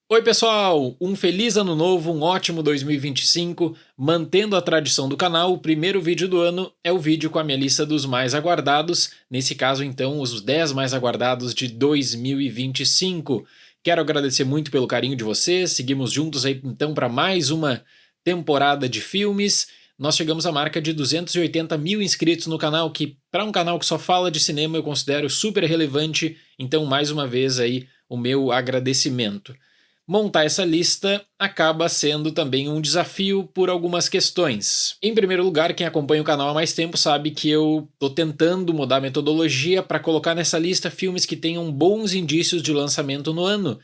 Oi pessoal, um feliz ano novo, um ótimo 2025. Mantendo a tradição do canal, o primeiro vídeo do ano é o vídeo com a minha lista dos mais aguardados, nesse caso então os 10 mais aguardados de 2025. Quero agradecer muito pelo carinho de vocês, seguimos juntos aí então para mais uma temporada de filmes. Nós chegamos à marca de 280 mil inscritos no canal, que para um canal que só fala de cinema eu considero super relevante, então mais uma vez aí o meu agradecimento. Montar essa lista acaba sendo também um desafio por algumas questões. Em primeiro lugar, quem acompanha o canal há mais tempo sabe que eu estou tentando mudar a metodologia para colocar nessa lista filmes que tenham bons indícios de lançamento no ano,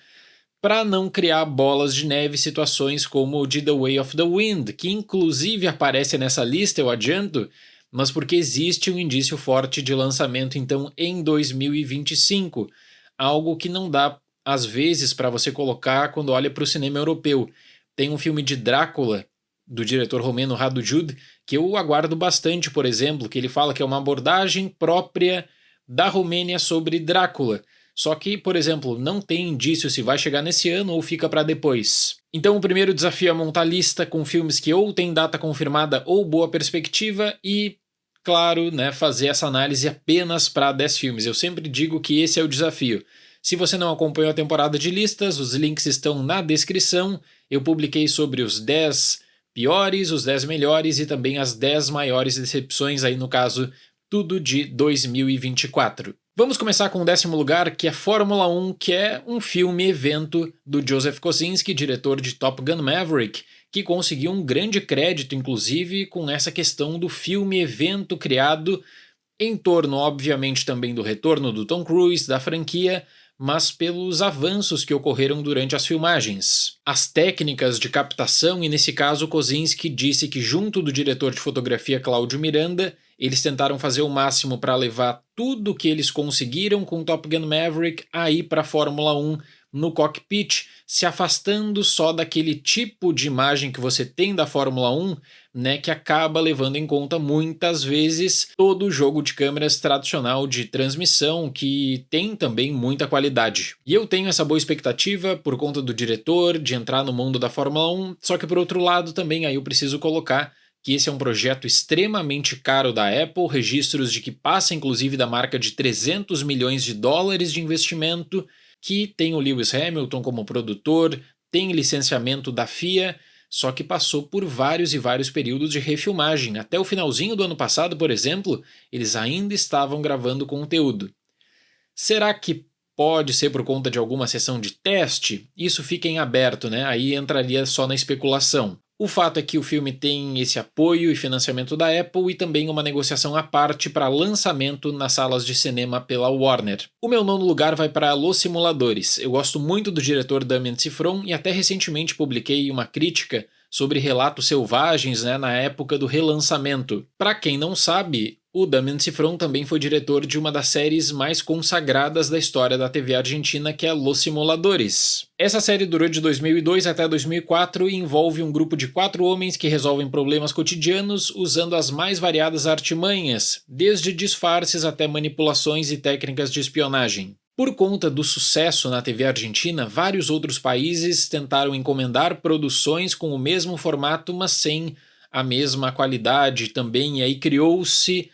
para não criar bolas de neve situações como o de The Way of the Wind, que inclusive aparece nessa lista, eu adianto, mas porque existe um indício forte de lançamento então em 2025, algo que não dá às vezes para você colocar quando olha para o cinema europeu. Tem um filme de Drácula, do diretor romeno Radu Jude, que eu aguardo bastante, por exemplo, que ele fala que é uma abordagem própria da Romênia sobre Drácula. Só que, por exemplo, não tem indício se vai chegar nesse ano ou fica para depois. Então o primeiro desafio é montar lista com filmes que ou tem data confirmada ou boa perspectiva e, claro, né, fazer essa análise apenas para 10 filmes. Eu sempre digo que esse é o desafio. Se você não acompanhou a temporada de listas, os links estão na descrição. Eu publiquei sobre os 10 piores, os 10 melhores e também as 10 maiores decepções, aí no caso, tudo de 2024. Vamos começar com o 10º lugar, que é Fórmula 1, que é um filme-evento do Joseph Kosinski, diretor de Top Gun Maverick, que conseguiu um grande crédito, inclusive, com essa questão do filme-evento criado em torno, obviamente, também do retorno do Tom Cruise, da franquia, mas pelos avanços que ocorreram durante as filmagens. As técnicas de captação, e nesse caso Kosinski disse que junto do diretor de fotografia Cláudio Miranda, eles tentaram fazer o máximo para levar tudo que eles conseguiram com Top Gun Maverick aí para a Fórmula 1 no cockpit, se afastando só daquele tipo de imagem que você tem da Fórmula 1, né, que acaba levando em conta muitas vezes todo o jogo de câmeras tradicional de transmissão, que tem também muita qualidade. E eu tenho essa boa expectativa por conta do diretor, de entrar no mundo da Fórmula 1, só que por outro lado também aí eu preciso colocar que esse é um projeto extremamente caro da Apple, registros de que passa inclusive da marca de 300 milhões de dólares de investimento, que tem o Lewis Hamilton como produtor, tem licenciamento da FIA, só que passou por vários e vários períodos de refilmagem. Até o finalzinho do ano passado, por exemplo, eles ainda estavam gravando conteúdo. Será que pode ser por conta de alguma sessão de teste? Isso fica em aberto, né? Aí entraria só na especulação. O fato é que o filme tem esse apoio e financiamento da Apple e também uma negociação à parte para lançamento nas salas de cinema pela Warner. O meu 9º lugar vai para Los Simuladores. Eu gosto muito do diretor Damien Cifron e até recentemente publiquei uma crítica sobre Relatos Selvagens, né, na época do relançamento. Para quem não sabe, o Damien Cifron também foi diretor de uma das séries mais consagradas da história da TV argentina, que é Los Simuladores. Essa série durou de 2002 até 2004 e envolve um grupo de 4 homens que resolvem problemas cotidianos usando as mais variadas artimanhas, desde disfarces até manipulações e técnicas de espionagem. Por conta do sucesso na TV argentina, vários outros países tentaram encomendar produções com o mesmo formato, mas sem a mesma qualidade também, e aí criou-se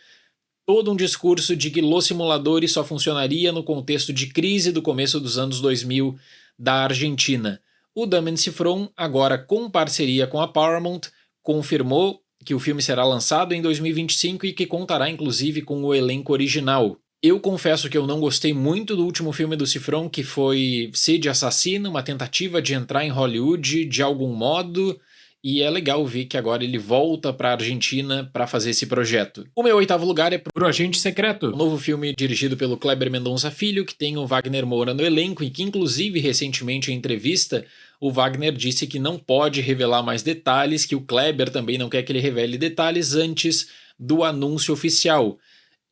todo um discurso de que Los Simuladores só funcionaria no contexto de crise do começo dos anos 2000 da Argentina. O Damien Cifron, agora com parceria com a Paramount, confirmou que o filme será lançado em 2025 e que contará inclusive com o elenco original. Eu confesso que eu não gostei muito do último filme do Cifron, que foi Sede Assassina, uma tentativa de entrar em Hollywood de algum modo, e é legal ver que agora ele volta para a Argentina para fazer esse projeto. O meu 8º lugar é Pro Agente Secreto, um novo filme dirigido pelo Kleber Mendonça Filho, que tem o Wagner Moura no elenco e que inclusive recentemente em entrevista o Wagner disse que não pode revelar mais detalhes, que o Kleber também não quer que ele revele detalhes antes do anúncio oficial.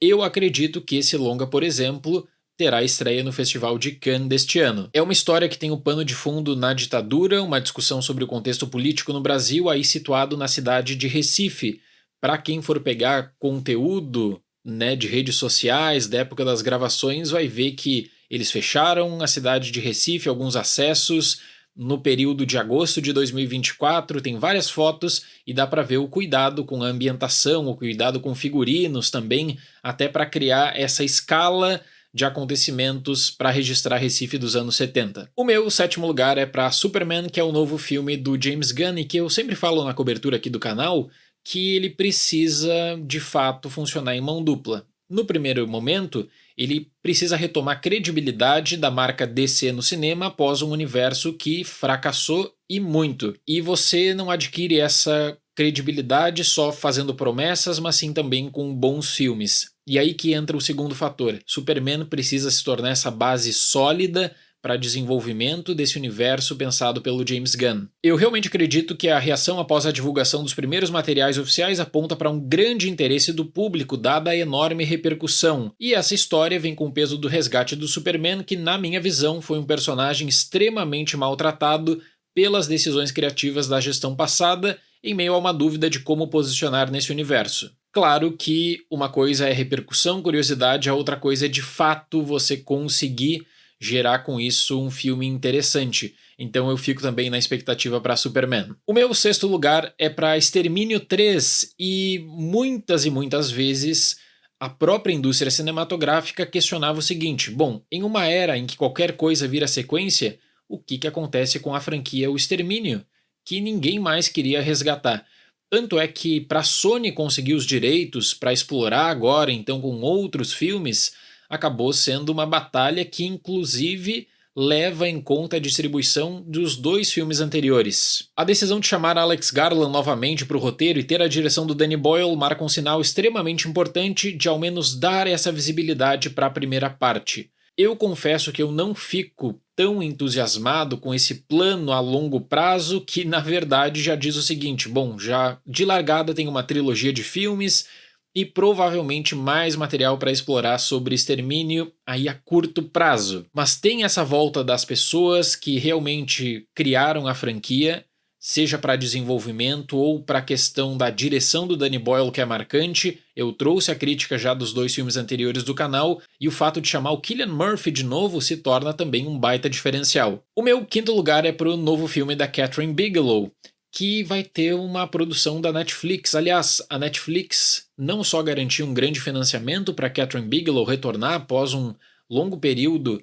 Eu acredito que esse longa, por exemplo, terá estreia no Festival de Cannes deste ano. É uma história que tem o pano de fundo na ditadura, uma discussão sobre o contexto político no Brasil, aí situado na cidade de Recife. Para quem for pegar conteúdo, né, de redes sociais da época das gravações, vai ver que eles fecharam a cidade de Recife, alguns acessos, no período de agosto de 2024, tem várias fotos e dá para ver o cuidado com a ambientação, o cuidado com figurinos também, até para criar essa escala de acontecimentos para registrar Recife dos anos 70. O meu sétimo lugar é para Superman, que é o novo filme do James Gunn e que eu sempre falo na cobertura aqui do canal que ele precisa de fato funcionar em mão dupla. No primeiro momento, ele precisa retomar a credibilidade da marca DC no cinema após um universo que fracassou e muito. E você não adquire essa credibilidade só fazendo promessas, mas sim também com bons filmes. E aí que entra o segundo fator. Superman precisa se tornar essa base sólida para desenvolvimento desse universo pensado pelo James Gunn. Eu realmente acredito que a reação após a divulgação dos primeiros materiais oficiais aponta para um grande interesse do público, dada a enorme repercussão. E essa história vem com o peso do resgate do Superman, que na minha visão foi um personagem extremamente maltratado pelas decisões criativas da gestão passada, em meio a uma dúvida de como posicionar nesse universo. Claro que uma coisa é repercussão, curiosidade, a outra coisa é de fato você conseguir gerar com isso um filme interessante. Então eu fico também na expectativa para Superman. O meu sexto lugar é para Extermínio 3 e muitas vezes a própria indústria cinematográfica questionava o seguinte: bom, em uma era em que qualquer coisa vira sequência, o que acontece com a franquia O Extermínio, que ninguém mais queria resgatar? Tanto é que para a Sony conseguir os direitos para explorar agora, então com outros filmes, acabou sendo uma batalha que inclusive leva em conta a distribuição dos dois filmes anteriores. A decisão de chamar Alex Garland novamente para o roteiro e ter a direção do Danny Boyle marca um sinal extremamente importante de ao menos dar essa visibilidade para a primeira parte. Eu confesso que eu não fico tão entusiasmado com esse plano a longo prazo que na verdade já diz o seguinte: bom, já de largada tem uma trilogia de filmes e provavelmente mais material para explorar sobre extermínio aí a curto prazo. Mas tem essa volta das pessoas que realmente criaram a franquia, seja para desenvolvimento ou para a questão da direção do Danny Boyle, que é marcante. Eu trouxe a crítica já dos dois filmes anteriores do canal, e o fato de chamar o Cillian Murphy de novo se torna também um baita diferencial. O meu quinto lugar é para o novo filme da Kathryn Bigelow, que vai ter uma produção da Netflix. Aliás, a Netflix não só garantiu um grande financiamento para Kathryn Bigelow retornar após um longo período,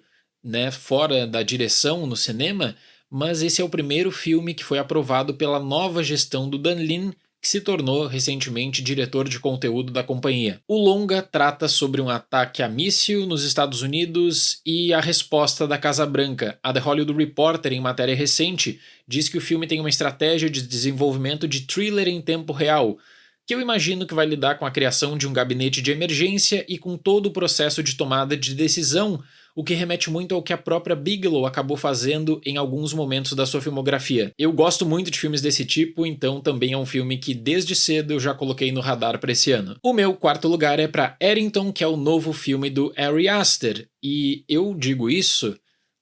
fora da direção no cinema, mas esse é o primeiro filme que foi aprovado pela nova gestão do Dan Lin, que se tornou recentemente diretor de conteúdo da companhia. O longa trata sobre um ataque a míssil nos Estados Unidos e a resposta da Casa Branca. A The Hollywood Reporter, em matéria recente, diz que o filme tem uma estratégia de desenvolvimento de thriller em tempo real, que eu imagino que vai lidar com a criação de um gabinete de emergência e com todo o processo de tomada de decisão, o que remete muito ao que a própria Bigelow acabou fazendo em alguns momentos da sua filmografia. Eu gosto muito de filmes desse tipo, então também é um filme que desde cedo eu já coloquei no radar para esse ano. O meu quarto lugar é para Eddington, que é o novo filme do Ari Aster, e eu digo isso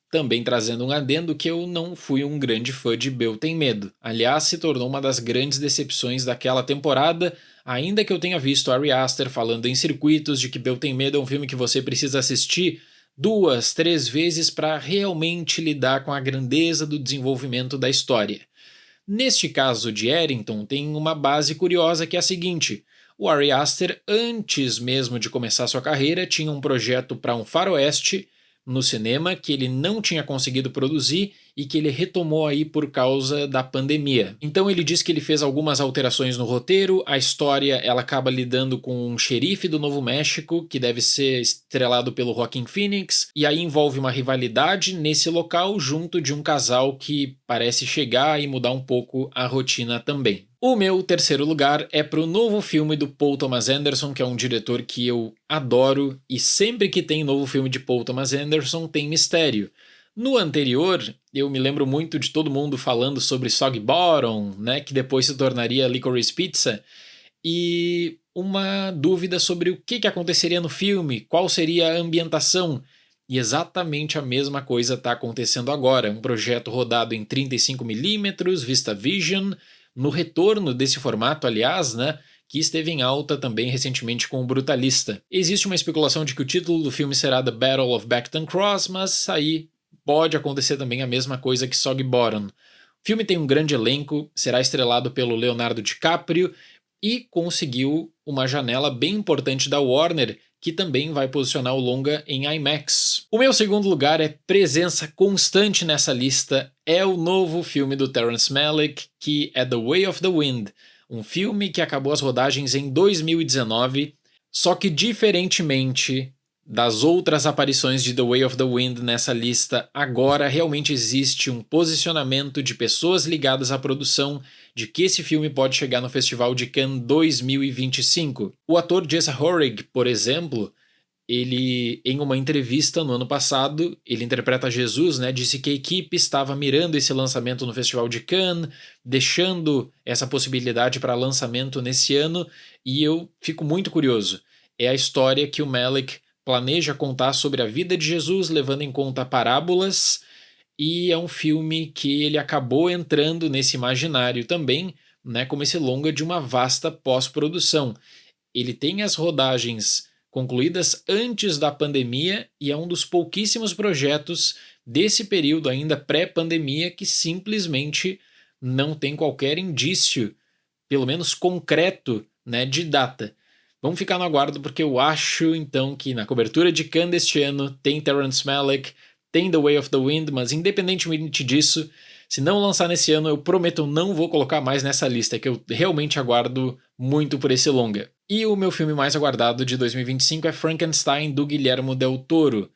também trazendo um adendo que eu não fui um grande fã de Beau Tem Medo. Aliás, se tornou uma das grandes decepções daquela temporada, ainda que eu tenha visto Ari Aster falando em circuitos de que Beau Tem Medo é um filme que você precisa assistir 2, 3 vezes para realmente lidar com a grandeza do desenvolvimento da história. Neste caso de Eddington, tem uma base curiosa que é a seguinte: o Ari Aster, antes mesmo de começar sua carreira, tinha um projeto para um faroeste no cinema que ele não tinha conseguido produzir e que ele retomou aí por causa da pandemia. Então ele diz que ele fez algumas alterações no roteiro, a história ela acaba lidando com um xerife do Novo México, que deve ser estrelado pelo Joaquin Phoenix, e aí envolve uma rivalidade nesse local junto de um casal que parece chegar e mudar um pouco a rotina também. O meu terceiro lugar é para o novo filme do Paul Thomas Anderson, que é um diretor que eu adoro, e sempre que tem novo filme de Paul Thomas Anderson tem mistério. No anterior, eu me lembro muito de todo mundo falando sobre Soggy Bottom, que depois se tornaria Licorice Pizza, e uma dúvida sobre o que aconteceria no filme, qual seria a ambientação. E exatamente a mesma coisa está acontecendo agora. Um projeto rodado em 35mm, VistaVision, no retorno desse formato, aliás, que esteve em alta também recentemente com o Brutalista. Existe uma especulação de que o título do filme será The Battle of Beckton Cross, mas aí pode acontecer também a mesma coisa que Sogbottom. O filme tem um grande elenco, será estrelado pelo Leonardo DiCaprio e conseguiu uma janela bem importante da Warner, que também vai posicionar o longa em IMAX. O meu segundo lugar é presença constante nessa lista, é o novo filme do Terrence Malick, que é The Way of the Wind, um filme que acabou as rodagens em 2019, só que diferentemente das outras aparições de The Way of the Wind nessa lista, agora realmente existe um posicionamento de pessoas ligadas à produção de que esse filme pode chegar no Festival de Cannes 2025. O ator Jesse Horig, por exemplo, ele, em uma entrevista no ano passado, ele interpreta Jesus, né, disse que a equipe estava mirando esse lançamento no Festival de Cannes, deixando essa possibilidade para lançamento nesse ano, e eu fico muito curioso. É a história que o Malick planeja contar sobre a vida de Jesus, levando em conta parábolas, e é um filme que ele acabou entrando nesse imaginário também, né, como esse longa de uma vasta pós-produção. Ele tem as rodagens concluídas antes da pandemia e é um dos pouquíssimos projetos desse período ainda pré-pandemia que simplesmente não tem qualquer indício, pelo menos concreto, né, de data. Vamos ficar no aguardo porque eu acho então que na cobertura de Cannes deste ano tem Terrence Malick, tem The Way of the Wind, mas independentemente disso, se não lançar nesse ano, eu prometo eu não vou colocar mais nessa lista, que eu realmente aguardo muito por esse longa. E o meu filme mais aguardado de 2025 é Frankenstein, do Guillermo del Toro.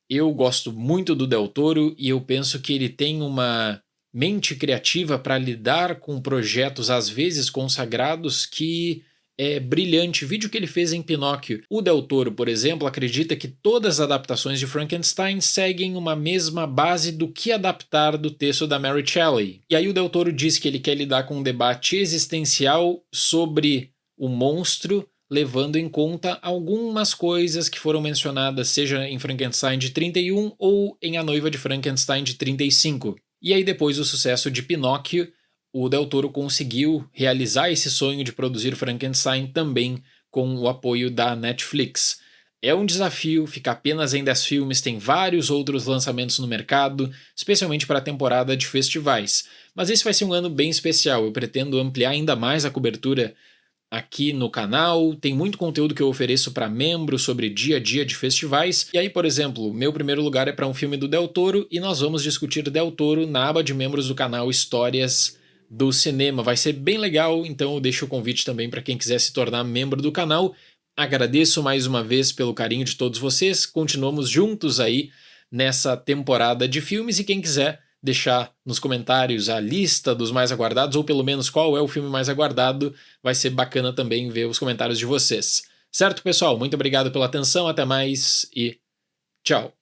Eu gosto muito do del Toro e eu penso que ele tem uma mente criativa para lidar com projetos às vezes consagrados que é brilhante. O vídeo que ele fez em Pinóquio. O Del Toro, por exemplo, acredita que todas as adaptações de Frankenstein seguem uma mesma base do que adaptar do texto da Mary Shelley. E aí o Del Toro diz que ele quer lidar com um debate existencial sobre o monstro, levando em conta algumas coisas que foram mencionadas, seja em Frankenstein de 31 ou em A Noiva de Frankenstein de 35. E aí depois do sucesso de Pinóquio, o Del Toro conseguiu realizar esse sonho de produzir Frankenstein também com o apoio da Netflix. É um desafio, fica apenas em 10 filmes, tem vários outros lançamentos no mercado, especialmente para a temporada de festivais. Mas esse vai ser um ano bem especial, eu pretendo ampliar ainda mais a cobertura aqui no canal, tem muito conteúdo que eu ofereço para membros sobre dia a dia de festivais. E aí, por exemplo, meu primeiro lugar é para um filme do Del Toro e nós vamos discutir Del Toro na aba de membros do canal Histórias do Cinema. Vai ser bem legal, então eu deixo o convite também para quem quiser se tornar membro do canal. Agradeço mais uma vez pelo carinho de todos vocês, continuamos juntos aí nessa temporada de filmes e quem quiser deixar nos comentários a lista dos mais aguardados ou pelo menos qual é o filme mais aguardado, vai ser bacana também ver os comentários de vocês. Certo, pessoal? Muito obrigado pela atenção, até mais e tchau!